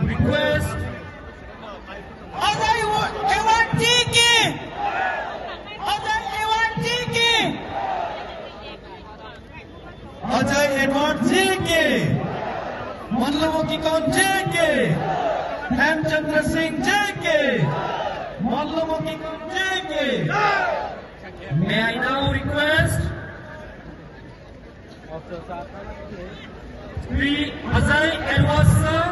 request Ajay Ewan Tiki! Ajay Ewan Tiki! Ajay Edward JK, Mallamoki Kaun JK, Hemchandra Singh JK, Mallamoki Kaun JK. May I now request Sri Ajay Edward sir